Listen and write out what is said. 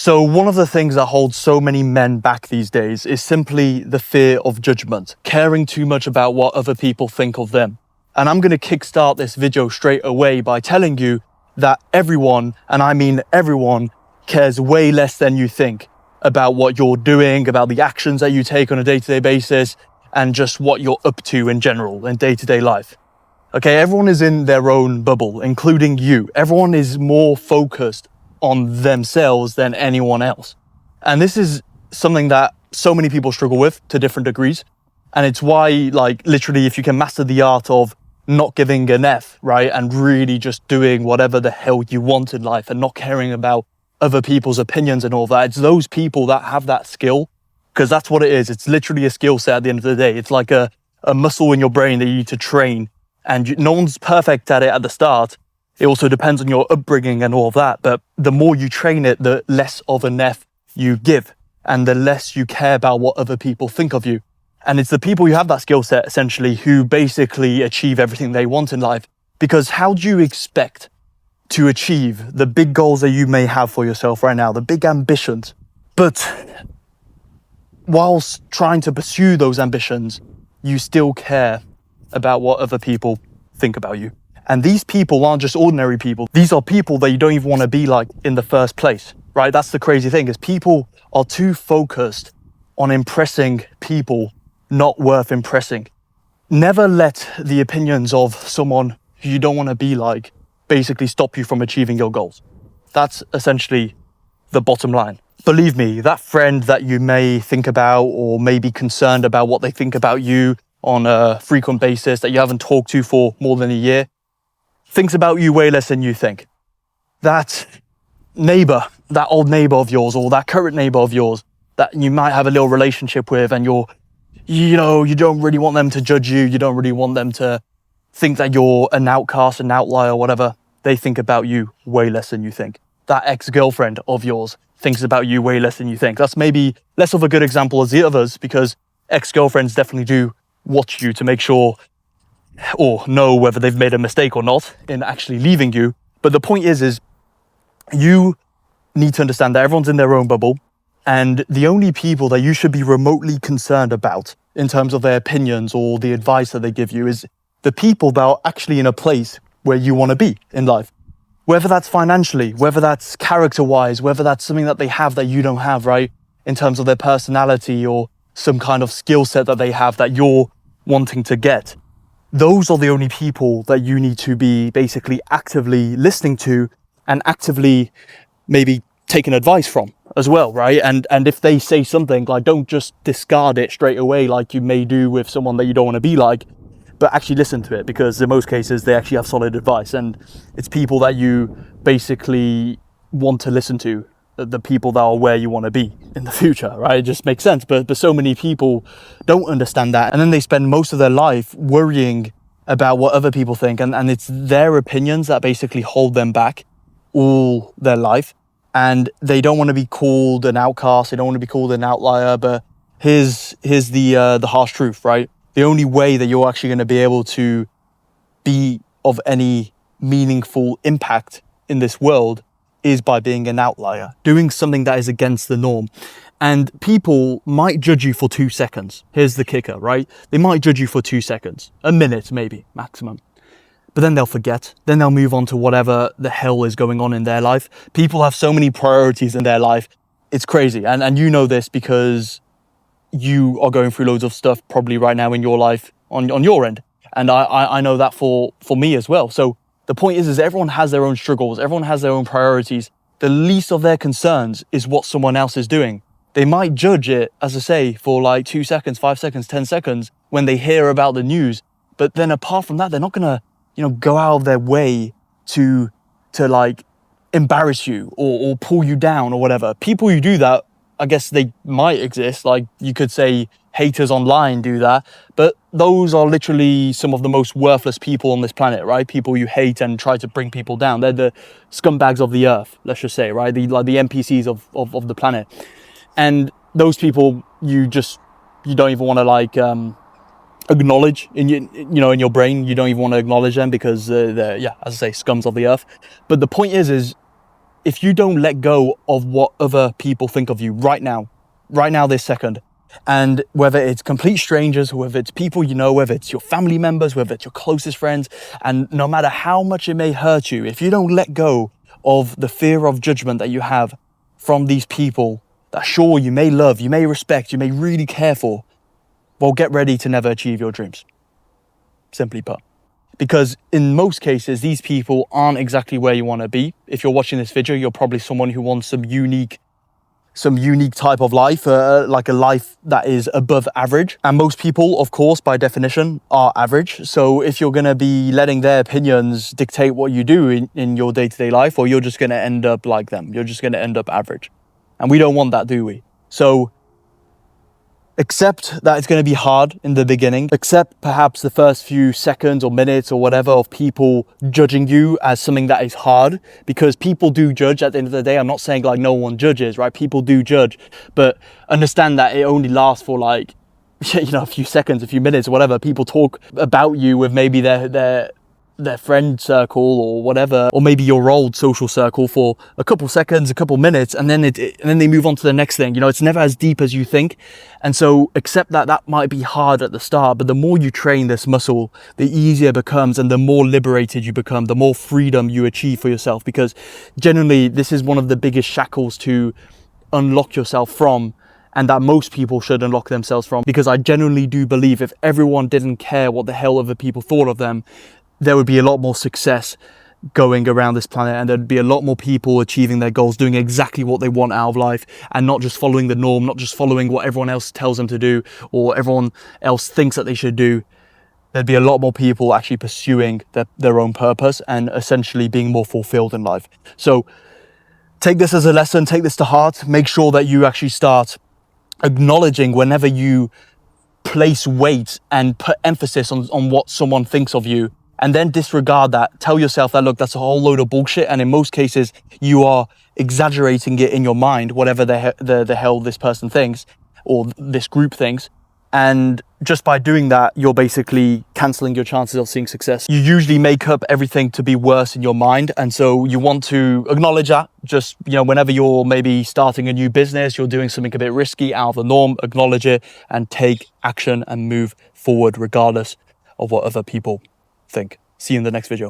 So one of the things that holds so many men back these days is simply the fear of judgment, caring too much about what other people think of them. And I'm going to kickstart this video straight away by telling you that everyone, and I mean everyone, cares way less than you think about what you're doing, about the actions that you take on a day-to-day basis, and just what you're up to in general in day-to-day life. Okay, everyone is in their own bubble, including you. Everyone is more focused on themselves than anyone else. And this is something that so many people struggle with to different degrees. And it's why, like, literally, if you can master the art of not giving an F, right, and really just doing whatever the hell you want in life and not caring about other people's opinions and all that, it's those people that have that skill, because that's what it is. It's literally a skill set at the end of the day. It's like a muscle in your brain that you need to train. And no one's perfect at it at the start. It also depends on your upbringing and all of that. But the more you train it, the less of an F you give and the less you care about what other people think of you. And it's the people who have that skill set, essentially, who basically achieve everything they want in life. Because how do you expect to achieve the big goals that you may have for yourself right now, the big ambitions, but whilst trying to pursue those ambitions, you still care about what other people think about you? And these people aren't just ordinary people. These are people that you don't even want to be like in the first place, right? That's the crazy thing, is people are too focused on impressing people not worth impressing. Never let the opinions of someone who you don't want to be like basically stop you from achieving your goals. That's essentially the bottom line. Believe me, that friend that you may think about or may be concerned about what they think about you on a frequent basis that you haven't talked to for more than a year, thinks about you way less than you think. That neighbor, that old neighbor of yours, or that current neighbor of yours that you might have a little relationship with, and you don't really want them to judge you. You don't really want them to think that you're an outcast, an outlier, whatever. They think about you way less than you think. That ex-girlfriend of yours thinks about you way less than you think. That's maybe less of a good example as the others, because ex-girlfriends definitely do watch you to make sure or know whether they've made a mistake or not in actually leaving you. But the point is you need to understand that everyone's in their own bubble, and the only people that you should be remotely concerned about in terms of their opinions or the advice that they give you is the people that are actually in a place where you want to be in life. Whether that's financially, whether that's character-wise, whether that's something that they have that you don't have, right? In terms of their personality or some kind of skill set that they have that you're wanting to get. Those are the only people that you need to be basically actively listening to and actively maybe taking advice from as well, right? And if they say something, like, don't just discard it straight away like you may do with someone that you don't want to be like, but actually listen to it, because in most cases they actually have solid advice, and it's people that you basically want to listen to, the people that are where you want to be in the future, right? It just makes sense. But so many people don't understand that, and then they spend most of their life worrying about what other people think, and it's their opinions that basically hold them back all their life. And they don't want to be called an outcast, they don't want to be called an outlier. But here's the harsh truth, right? The only way that you're actually going to be able to be of any meaningful impact in this world is by being an outlier, doing something that is against the norm. And people might judge you for 2 seconds. Here's the kicker, right? They might judge you for 2 seconds, a minute maybe, maximum. But then they'll forget. Then they'll move on to whatever the hell is going on in their life. People have so many priorities in their life. It's crazy. And you know this because you are going through loads of stuff probably right now in your life on your end. And I know that for me as well. So the point is everyone has their own struggles. Everyone has their own priorities. The least of their concerns is what someone else is doing. They might judge it, as I say, for like 2 seconds, 5 seconds, 10 seconds when they hear about the news. But then apart from that, they're not going to go out of their way to like embarrass you or pull you down or whatever. People who do that, I guess they might exist. Like, you could say haters online do that, but those are literally some of the most worthless people on this planet, right? People you hate and try to bring people down. They're the scumbags of the earth, let's just say, right? The NPCs of the planet. And those people you don't even want to acknowledge in your brain. You don't even want to acknowledge them because they're, as I say, scums of the earth. But the point is if you don't let go of what other people think of you right now, this second, and whether it's complete strangers, whether it's people you know, whether it's your family members, whether it's your closest friends, and no matter how much it may hurt you, if you don't let go of the fear of judgment that you have from these people that sure you may love, you may respect, you may really care for, well, get ready to never achieve your dreams. Simply put. Because in most cases, these people aren't exactly where you want to be. If you're watching this video, you're probably someone who wants some unique type of life, like a life that is above average. And most people, of course, by definition, are average. So if you're going to be letting their opinions dictate what you do in your day-to-day life, or you're just going to end up like them. You're just going to end up average. And we don't want that, do we? So accept that it's going to be hard in the beginning. Accept perhaps the first few seconds or minutes or whatever of people judging you as something that is hard, because people do judge at the end of the day. I'm not saying like no one judges, right? People do judge, but understand that it only lasts for like, you know, a few seconds, a few minutes, or whatever. People talk about you with maybe their friend circle or whatever, or maybe your old social circle for a couple seconds, a couple minutes, and then they move on to the next thing. You know, it's never as deep as you think. And so accept that that might be hard at the start, but the more you train this muscle, the easier it becomes, and the more liberated you become, the more freedom you achieve for yourself. Because generally, this is one of the biggest shackles to unlock yourself from, and that most people should unlock themselves from. Because I genuinely do believe if everyone didn't care what the hell other people thought of them, there would be a lot more success going around this planet, and there'd be a lot more people achieving their goals, doing exactly what they want out of life, and not just following the norm, not just following what everyone else tells them to do or everyone else thinks that they should do. There'd be a lot more people actually pursuing their own purpose and essentially being more fulfilled in life. So take this as a lesson, take this to heart. Make sure that you actually start acknowledging whenever you place weight and put emphasis on what someone thinks of you, and then disregard that. Tell yourself that, look, that's a whole load of bullshit. And in most cases, you are exaggerating it in your mind, whatever the hell this person thinks or this group thinks. And just by doing that, you're basically canceling your chances of seeing success. You usually make up everything to be worse in your mind. And so you want to acknowledge that. Just, you know, whenever you're maybe starting a new business, you're doing something a bit risky, out of the norm, acknowledge it and take action and move forward regardless of what other people think. See you in the next video.